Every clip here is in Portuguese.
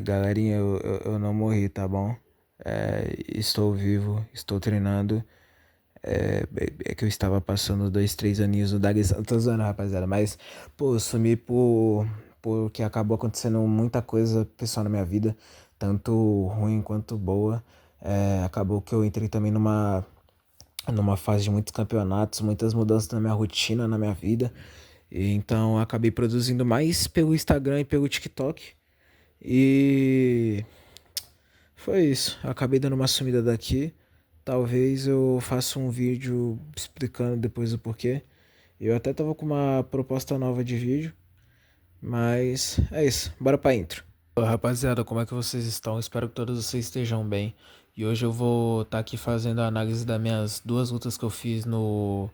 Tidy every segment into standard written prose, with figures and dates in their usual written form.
Galerinha, eu não morri, tá bom? Estou vivo, estou treinando. É que eu estava passando 2, 3 aninhos no Daguestão. Tô zoando, rapaziada. Mas, pô, eu sumi porque acabou acontecendo muita coisa pessoal na minha vida, tanto ruim quanto boa. Acabou que eu entrei também numa fase de muitos campeonatos, muitas mudanças na minha rotina, na minha vida. E então eu acabei produzindo mais pelo Instagram e pelo TikTok. E foi isso. Eu acabei dando uma sumida daqui. Talvez eu faça um vídeo explicando depois o porquê. Eu até tava com uma proposta nova de vídeo, mas é isso. Bora pra intro. Ô, rapaziada, como é que vocês estão? Espero que todos vocês estejam bem. E hoje eu vou estar aqui fazendo a análise das minhas duas lutas que eu fiz no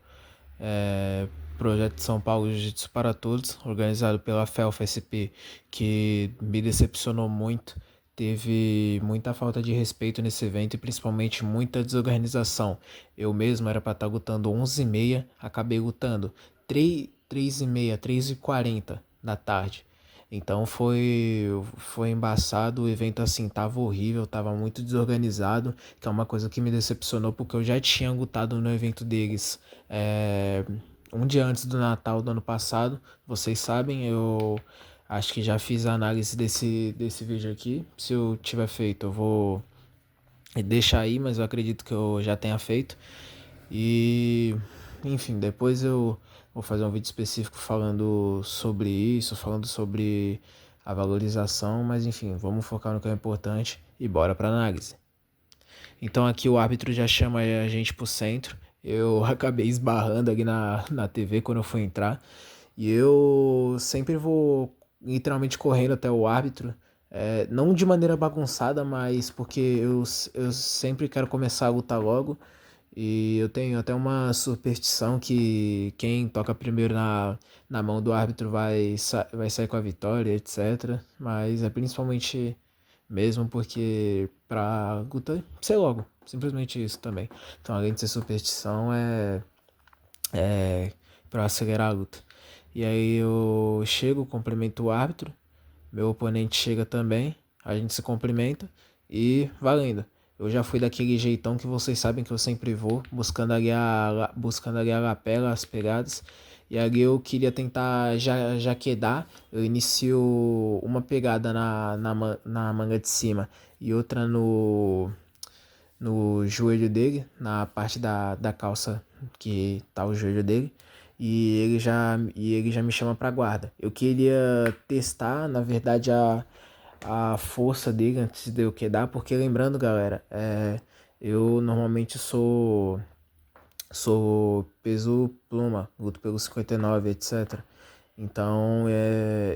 é, Projeto de São Paulo Jiu-Jitsu para Todos, organizado pela FELF-SP, que me decepcionou muito. Teve muita falta de respeito nesse evento e principalmente muita desorganização. Eu mesmo era para estar lutando 11h30, acabei lutando 3h30, 3h40 da tarde. Então foi embaçado, o evento assim tava horrível, tava muito desorganizado, que é uma coisa que me decepcionou porque eu já tinha lutado no evento deles um dia antes do Natal do ano passado. Vocês sabem, eu acho que já fiz a análise desse vídeo aqui. Se eu tiver feito, eu vou deixar aí, mas eu acredito que eu já tenha feito. E enfim, depois eu vou fazer um vídeo específico falando sobre isso, falando sobre a valorização, mas enfim, vamos focar no que é importante e bora para análise. Então aqui o árbitro já chama a gente pro centro. Eu acabei esbarrando ali na TV quando eu fui entrar. E eu sempre vou literalmente correndo até o árbitro. Não de maneira bagunçada, mas porque eu sempre quero começar a lutar logo. E eu tenho até uma superstição que quem toca primeiro na mão do árbitro vai sair com a vitória, etc. Mas é principalmente mesmo porque pra luta ser logo. Simplesmente isso também. Então, além de ser superstição, é pra acelerar a luta. E aí eu chego, cumprimento o árbitro, meu oponente chega também, a gente se cumprimenta e valendo. Eu já fui daquele jeitão que vocês sabem que eu sempre vou, buscando ali a lapela, as pegadas. E ali eu queria tentar já quedar. Eu inicio uma pegada na manga de cima e outra no joelho dele, na parte da calça que tá o joelho dele. E ele já me chama pra guarda. Eu queria testar, na verdade, a força dele antes de eu quedar, porque lembrando, galera, eu normalmente sou peso pluma, luto pelo 59, etc. Então,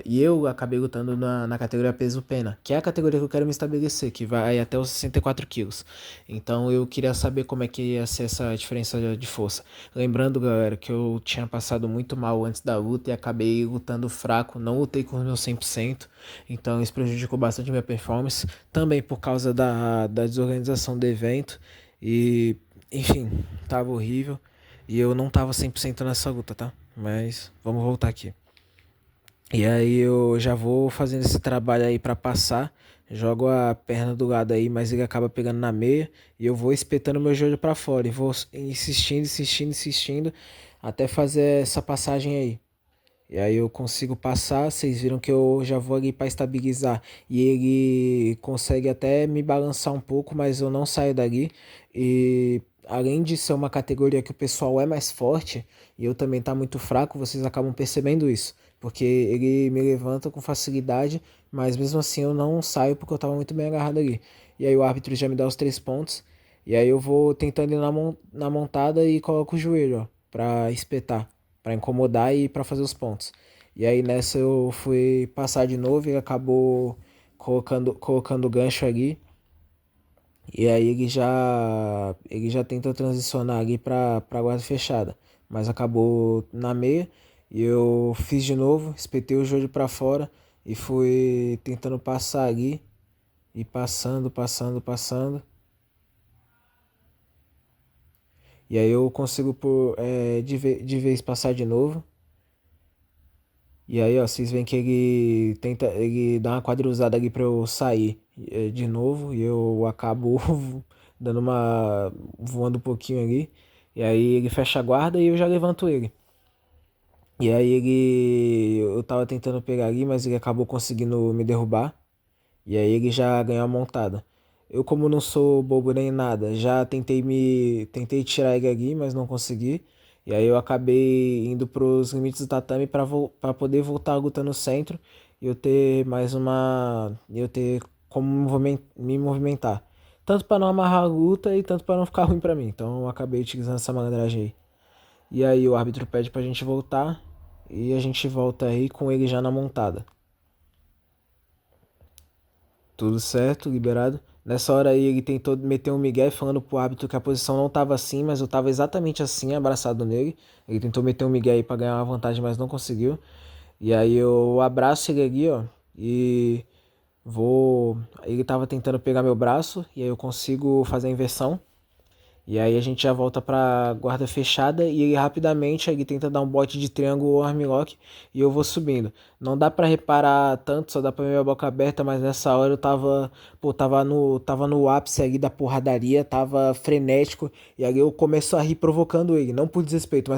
e eu acabei lutando na categoria peso pena, que é a categoria que eu quero me estabelecer, que vai até os 64 quilos. Então, eu queria saber como é que ia ser essa diferença de força. Lembrando, galera, que eu tinha passado muito mal antes da luta e acabei lutando fraco, não lutei com o meu 100%. Então, isso prejudicou bastante minha performance, também por causa da desorganização do evento. E, enfim, tava horrível. E eu não tava 100% nessa luta, tá? Mas vamos voltar aqui. E aí eu já vou fazendo esse trabalho aí pra passar. Jogo a perna do lado aí, mas ele acaba pegando na meia. E eu vou espetando meu joelho pra fora. E vou insistindo, insistindo, insistindo. Até fazer essa passagem aí. E aí eu consigo passar. Vocês viram que eu já vou ali pra estabilizar. E ele consegue até me balançar um pouco, mas eu não saio dali. E além de ser uma categoria que o pessoal é mais forte. E eu também tá muito fraco, vocês acabam percebendo isso. Porque ele me levanta com facilidade, mas mesmo assim eu não saio porque eu tava muito bem agarrado ali. E aí o árbitro já me dá os 3 pontos. E aí eu vou tentando ir na montada e coloco o joelho, ó, pra espetar, pra incomodar e pra fazer os pontos. E aí nessa eu fui passar de novo e ele acabou colocando o gancho ali. E aí ele já tenta transicionar ali pra guarda fechada. Mas acabou na meia. E eu fiz de novo, espetei o joelho pra fora e fui tentando passar ali. E passando, passando, passando. E aí eu consigo de vez passar de novo. E aí, ó, vocês veem que ele dá uma quadrilzada ali pra eu sair de novo e eu acabo dando uma voando um pouquinho ali. E aí ele fecha a guarda e eu já levanto ele. E aí eu tava tentando pegar ali, mas ele acabou conseguindo me derrubar. E aí ele já ganhou a montada. Eu, como não sou bobo nem nada, já tentei tirar ele ali, mas não consegui. E aí eu acabei indo pros limites do tatame pra poder voltar a luta no centro e eu ter como me movimentar. Tanto pra não amarrar a luta e tanto pra não ficar ruim pra mim. Então eu acabei utilizando essa malandragem aí. E aí o árbitro pede pra gente voltar e a gente volta aí com ele já na montada. Tudo certo, liberado. Nessa hora aí ele tentou meter um migué falando pro árbitro que a posição não tava assim, mas eu tava exatamente assim, abraçado nele. Ele tentou meter um migué aí pra ganhar uma vantagem, mas não conseguiu. E aí eu abraço ele ali, ó, e vou. Ele tava tentando pegar meu braço, e aí eu consigo fazer a inversão. E aí a gente já volta pra guarda fechada e ele rapidamente ele tenta dar um bote de triângulo ou armlock e eu vou subindo. Não dá pra reparar tanto, só dá pra ver a boca aberta, mas nessa hora eu tava, pô, tava no ápice ali da porradaria, tava frenético e aí eu começo a rir provocando ele, não por desrespeito,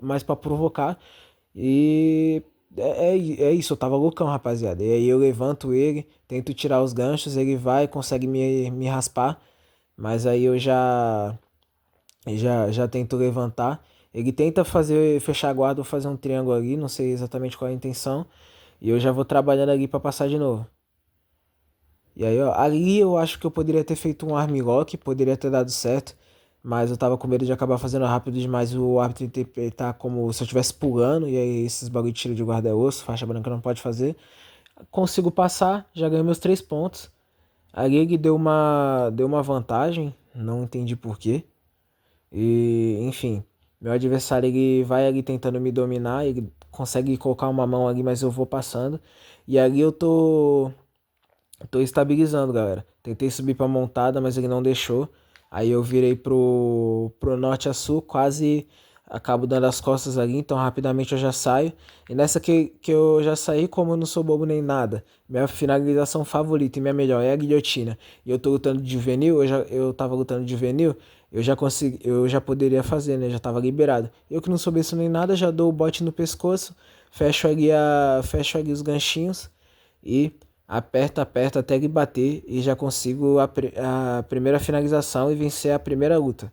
mas pra provocar. E é isso, eu tava loucão, rapaziada. E aí eu levanto ele, tento tirar os ganchos, ele vai, consegue me raspar, mas aí eu já tento levantar. Ele tenta fechar a guarda ou fazer um triângulo ali, não sei exatamente qual é a intenção. E eu já vou trabalhando ali pra passar de novo. E aí, ó, ali eu acho que eu poderia ter feito um armlock, poderia ter dado certo. Mas eu tava com medo de acabar fazendo rápido demais e o árbitro interpretar como se eu estivesse pulando. E aí esses bagulho de tiro de guarda é osso, faixa branca não pode fazer. Consigo passar, já ganhei meus 3 pontos. Ali ele deu uma vantagem, não entendi por quê. E, enfim, meu adversário ele vai ali tentando me dominar, ele consegue colocar uma mão ali, mas eu vou passando. E ali tô estabilizando, galera. Tentei subir pra montada, mas ele não deixou. Aí eu virei pro norte a sul, quase acabo dando as costas ali, então rapidamente eu já saio. E nessa que eu já saí, como eu não sou bobo nem nada, minha finalização favorita e minha melhor é a guilhotina. E eu tô lutando de juvenil, eu tava lutando de juvenil, eu já poderia fazer, né? Já tava liberado. Eu que não soubesse nem nada, já dou o bote no pescoço, fecho ali os ganchinhos e aperta até ele bater e já consigo a primeira finalização e vencer a primeira luta.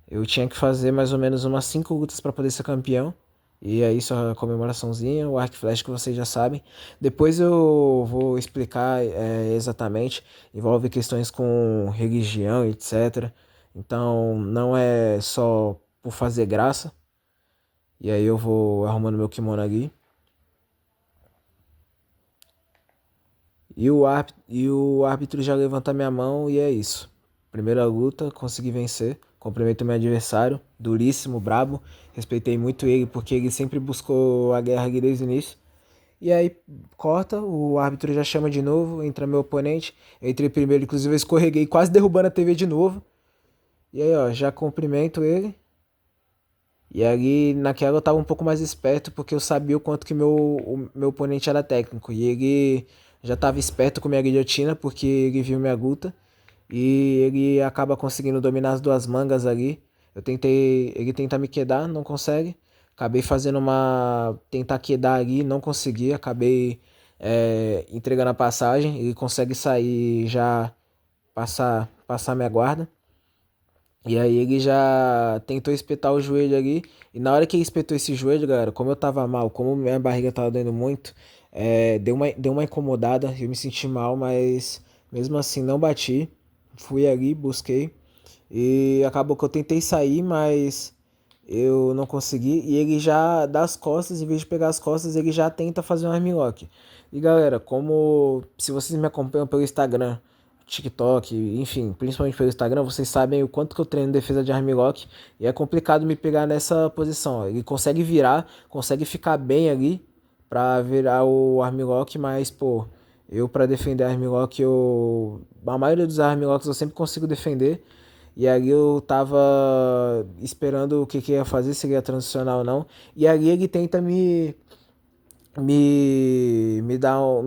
Eu tinha que fazer mais ou menos umas 5 lutas para poder ser campeão. E é isso, a comemoraçãozinha, o arco e flecha que vocês já sabem. Depois eu vou explicar exatamente. Envolve questões com religião, etc. Então não é só por fazer graça. E aí eu vou arrumando meu kimono ali. E o árbitro já levanta minha mão e é isso. Primeira luta, consegui vencer. Cumprimento meu adversário, duríssimo, brabo. Respeitei muito ele porque ele sempre buscou a guerra aqui desde o início. E aí corta, o árbitro já chama de novo, entra meu oponente. Eu entrei primeiro, inclusive eu escorreguei, quase derrubando a TV de novo. E aí, ó, já cumprimento ele. E aí, naquela eu tava um pouco mais esperto, porque eu sabia o quanto que o meu oponente era técnico. E ele já tava esperto com minha guilhotina, porque ele viu minha luta. E ele acaba conseguindo dominar as duas mangas ali. Ele tenta me quedar, não consegue. Acabei fazendo tentar quedar ali, não consegui. Acabei entregando a passagem. Ele consegue sair já, passar minha guarda. E aí ele já tentou espetar o joelho ali. E na hora que ele espetou esse joelho, galera, como eu tava mal, como minha barriga tava doendo muito, deu uma incomodada, eu me senti mal, mas mesmo assim não bati. Fui ali, busquei. E acabou que eu tentei sair, mas eu não consegui. E ele já dá as costas, em vez de pegar as costas, ele já tenta fazer um armlock. E galera, como se vocês me acompanham pelo Instagram, TikTok, enfim, principalmente pelo Instagram, vocês sabem o quanto que eu treino defesa de armlock. E é complicado me pegar nessa posição. Ó. Ele consegue virar, consegue ficar bem ali pra virar o armlock, mas pô, eu pra defender armlock, a maioria dos armlocks eu sempre consigo defender. E ali eu tava esperando o que ia fazer, se ele ia transicionar ou não. E ali ele tenta me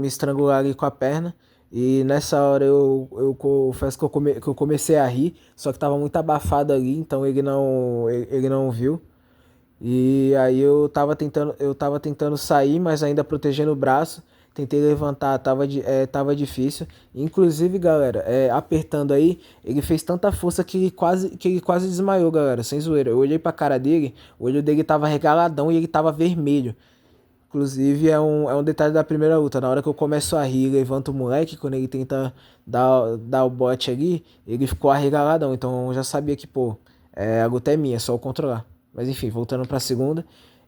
estrangular ali com a perna. E nessa hora eu confesso que que eu comecei a rir, só que tava muito abafado ali, então ele não viu. E aí eu tava tentando sair, mas ainda protegendo o braço. Tentei levantar, tava difícil. Inclusive, galera, apertando aí, ele fez tanta força que ele quase desmaiou, galera, sem zoeira. Eu olhei pra cara dele, o olho dele tava regaladão e ele tava vermelho. Inclusive, é um detalhe da primeira luta. Na hora que eu começo a rir, levanto o moleque, quando ele tenta dar o bote ali, ele ficou arregaladão. Então eu já sabia que, pô, a luta é minha, é só eu controlar. Mas enfim, voltando pra segunda.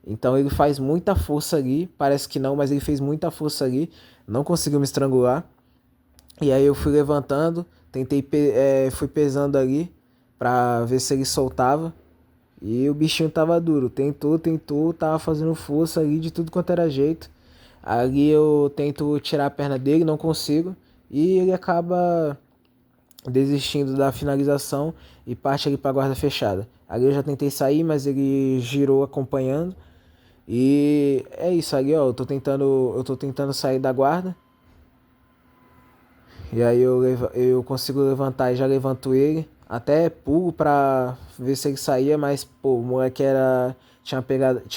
Então ele faz muita força ali. Parece que não, mas ele fez muita força ali. Não conseguiu me estrangular. E aí eu fui levantando, fui pesando ali pra ver se ele soltava. E o bichinho tava duro. Tentou, tava fazendo força ali de tudo quanto era jeito. Ali eu tento tirar a perna dele, não consigo. E ele acaba desistindo da finalização e parte ali pra guarda fechada. Ali eu já tentei sair, mas ele girou acompanhando. E é isso ali, ó. Eu tô tentando sair da guarda. E aí eu consigo levantar e já levanto ele. Até pulo pra ver se ele saía, mas pô, o moleque tinha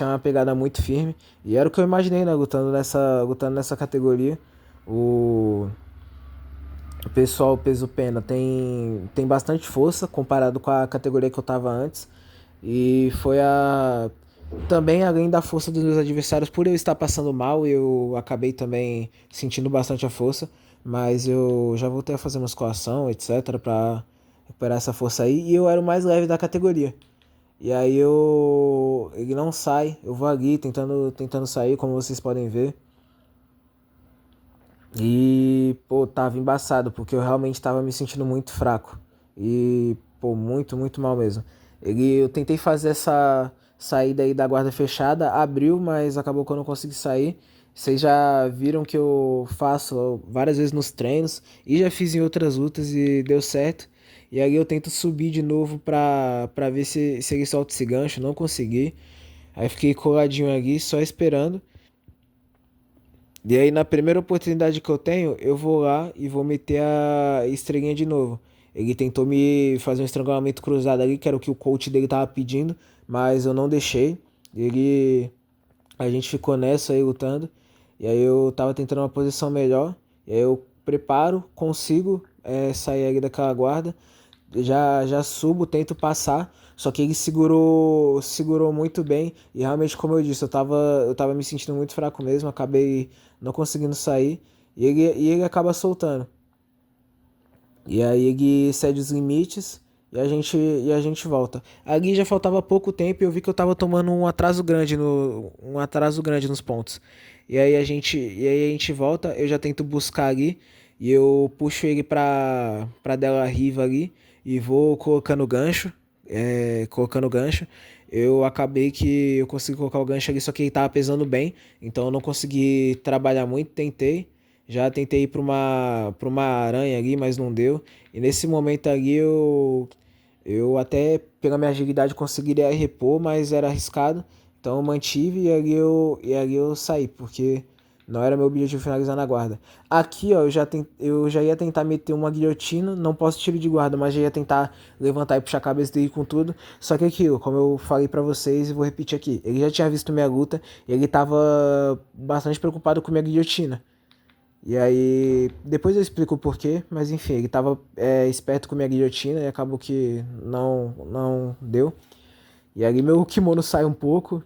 uma pegada muito firme. E era o que eu imaginei, né? Lutando nessa categoria. O, o pessoal peso pena tem bastante força comparado com a categoria que eu tava antes. E foi a. Também, além da força dos meus adversários, por eu estar passando mal, eu acabei também sentindo bastante a força. Mas eu já voltei a fazer musculação, etc, pra recuperar essa força aí. E eu era o mais leve da categoria. E aí eu. Ele não sai, eu vou ali tentando sair, como vocês podem ver. E, pô, tava embaçado, porque eu realmente tava me sentindo muito fraco. E, pô, muito mal mesmo. Eu tentei fazer essa saída aí da guarda fechada, abriu, mas acabou que eu não consegui sair. Vocês já viram que eu faço várias vezes nos treinos e já fiz em outras lutas e deu certo. E aí eu tento subir de novo pra ver se ele solta esse gancho, não consegui. Aí fiquei coladinho ali, só esperando. E aí, na primeira oportunidade que eu tenho, eu vou lá e vou meter a estrelinha de novo. Ele tentou me fazer um estrangulamento cruzado ali, que era o que o coach dele tava pedindo, mas eu não deixei. Ele. A gente ficou nessa aí lutando. E aí eu tava tentando uma posição melhor. E aí eu preparo, consigo sair ali daquela guarda. Já subo, tento passar. Só que ele segurou muito bem. E realmente, como eu disse, eu tava me sentindo muito fraco mesmo. Acabei não conseguindo sair. E ele acaba soltando. E aí ele cede os limites e a gente volta. Ali já faltava pouco tempo e eu vi que eu tava tomando um atraso grande nos pontos. E aí a gente volta, eu já tento buscar ali e eu puxo ele pra Della Riva ali e vou colocando gancho, colocando gancho. Eu acabei que eu consegui colocar o gancho ali, só que ele tava pesando bem, então eu não consegui trabalhar muito, tentei. Já tentei ir pra uma aranha ali, mas não deu. E nesse momento ali eu até pela minha agilidade conseguiria repor, mas era arriscado. Então eu mantive e ali eu saí, porque não era meu objetivo finalizar na guarda. Aqui, ó, eu já ia tentar meter uma guilhotina, não posso tiro de guarda, mas já ia tentar levantar e puxar a cabeça dele com tudo. Só que aquilo, como eu falei pra vocês e vou repetir aqui, ele já tinha visto minha luta e ele tava bastante preocupado com minha guilhotina. E aí, depois eu explico o porquê, mas enfim, ele tava esperto com minha guilhotina e acabou que não deu. E aí meu kimono sai um pouco,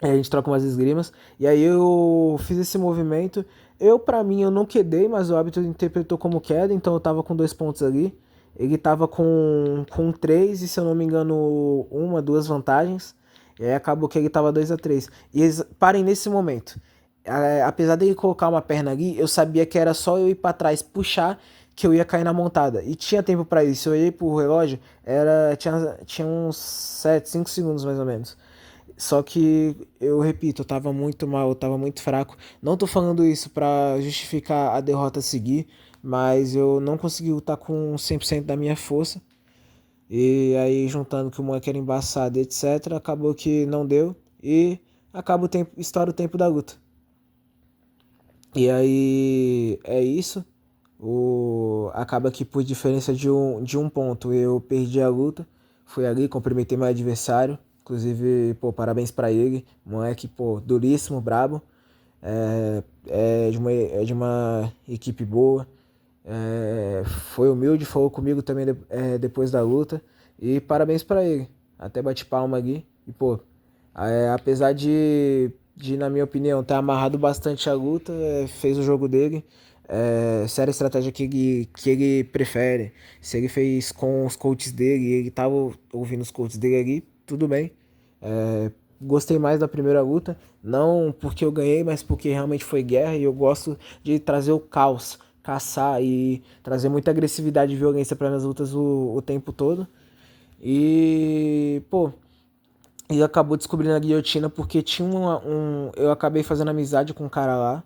aí a gente troca umas esgrimas, e aí eu fiz esse movimento. Pra mim, eu não quedei, mas o árbitro interpretou como queda, então eu tava com 2 pontos ali. Ele tava com três, e se eu não me engano, duas vantagens. E aí acabou que ele tava 2-3. E eles parem nesse momento. Apesar dele colocar uma perna ali, eu sabia que era só eu ir pra trás, puxar, que eu ia cair na montada. E tinha tempo pra isso. Eu olhei pro relógio, tinha uns 7, 5 segundos mais ou menos. Só que, eu repito, eu tava muito mal, eu tava muito fraco. Não tô falando isso pra justificar a derrota a seguir, mas eu não consegui lutar com 100% da minha força. E aí, juntando que o moleque era embaçado, etc., acabou que não deu. E acaba estoura o tempo da luta. E aí é isso. Acaba que por diferença de um ponto eu perdi a luta. Fui ali, cumprimentei meu adversário. Inclusive, pô, parabéns pra ele. Moleque, pô, duríssimo, brabo. É de uma equipe boa. Foi humilde, falou comigo também depois da luta. E parabéns pra ele. Até bate palma ali. E, pô, apesar na minha opinião, ter amarrado bastante a luta, fez o jogo dele. Se era a estratégia que ele prefere, se ele fez com os coaches dele, ele tava ouvindo os coaches dele ali, tudo bem. Gostei mais da primeira luta, não porque eu ganhei, mas porque realmente foi guerra e eu gosto de trazer o caos, caçar e trazer muita agressividade e violência para minhas lutas o tempo todo. E, pô, e acabou descobrindo a guilhotina porque tinha eu acabei fazendo amizade com um cara lá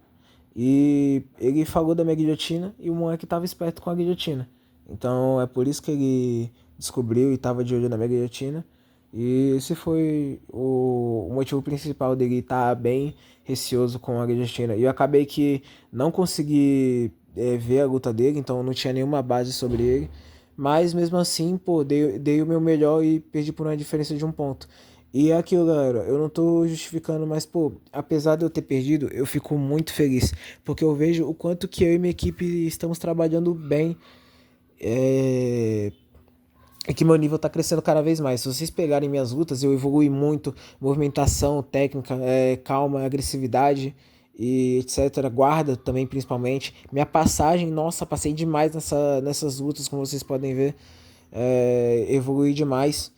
e ele falou da minha guilhotina e o moleque tava esperto com a guilhotina. Então é por isso que ele descobriu e tava de olho na minha guilhotina. E esse foi o motivo principal dele estar bem receoso com a guilhotina. E eu acabei que não consegui ver a luta dele, então não tinha nenhuma base sobre ele. Mas mesmo assim, pô, dei o meu melhor e perdi por uma diferença de um ponto. E é aquilo, galera, eu não tô justificando, mas, pô, apesar de eu ter perdido, eu fico muito feliz. Porque eu vejo o quanto que eu e minha equipe estamos trabalhando bem. É... E que meu nível tá crescendo cada vez mais. Se vocês pegarem minhas lutas, eu evolui muito. Movimentação, técnica, calma, agressividade e etc. Guarda também, principalmente. Minha passagem, nossa, passei demais nessas lutas, como vocês podem ver. Evolui demais.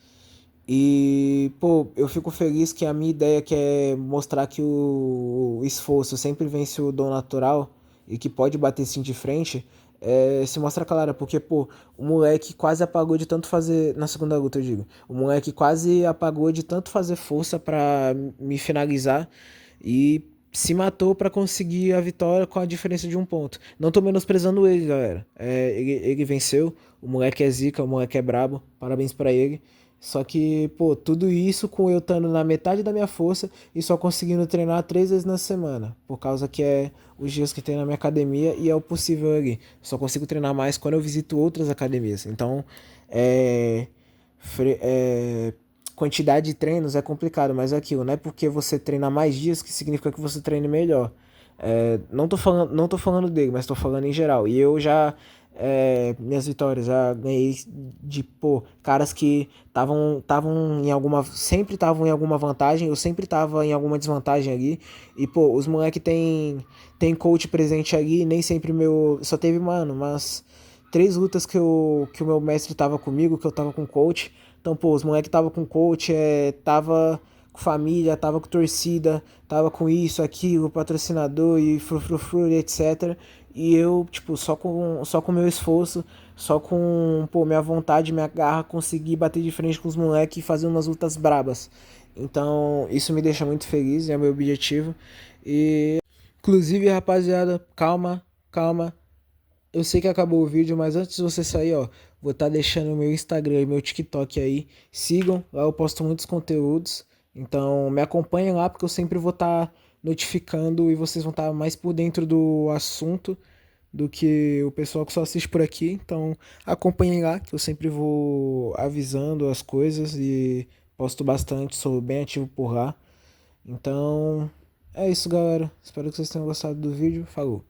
E, pô, eu fico feliz que a minha ideia que é mostrar que o esforço sempre vence o dom natural e que pode bater sim de frente, se mostra clara, porque, pô, o moleque quase apagou de tanto fazer, na segunda luta eu digo, o moleque quase apagou de tanto fazer força pra me finalizar e se matou pra conseguir a vitória com a diferença de um ponto. Não tô menosprezando ele, galera. Ele venceu, o moleque é zica, o moleque é brabo, parabéns pra ele. Só que, pô, tudo isso com eu estando na metade da minha força e só conseguindo treinar 3 vezes na semana. Por causa que é os dias que tem na minha academia e é o possível ali. Só consigo treinar mais quando eu visito outras academias. Então, é, é, quantidade de treinos é complicado, mas é aquilo, não é porque você treina mais dias que significa que você treine melhor. Não tô falando dele, mas tô falando em geral. E eu já minhas vitórias já ganhei de, pô, caras que estavam em alguma, sempre estavam em alguma vantagem, eu sempre tava em alguma desvantagem ali. E, pô, os moleque tem coach presente ali, nem sempre meu, só teve, mano, mas 3 lutas que o meu mestre tava comigo, que eu tava com coach. Então, pô, os moleque tava com coach, tava com família, tava com torcida, tava com isso, aquilo, patrocinador e frufrufru e etc. E eu, tipo, só com meu esforço, só com, pô, minha vontade, minha garra, consegui bater de frente com os moleques e fazer umas lutas brabas. Então, isso me deixa muito feliz, é o meu objetivo. E, inclusive, rapaziada, calma, calma. Eu sei que acabou o vídeo, mas antes de você sair, ó, vou estar deixando o meu Instagram e meu TikTok aí. Sigam, lá eu posto muitos conteúdos. Então me acompanhem lá porque eu sempre vou estar notificando e vocês vão estar mais por dentro do assunto do que o pessoal que só assiste por aqui. Então acompanhem lá que eu sempre vou avisando as coisas e posto bastante, sou bem ativo por lá. Então é isso, galera. Espero que vocês tenham gostado do vídeo. Falou!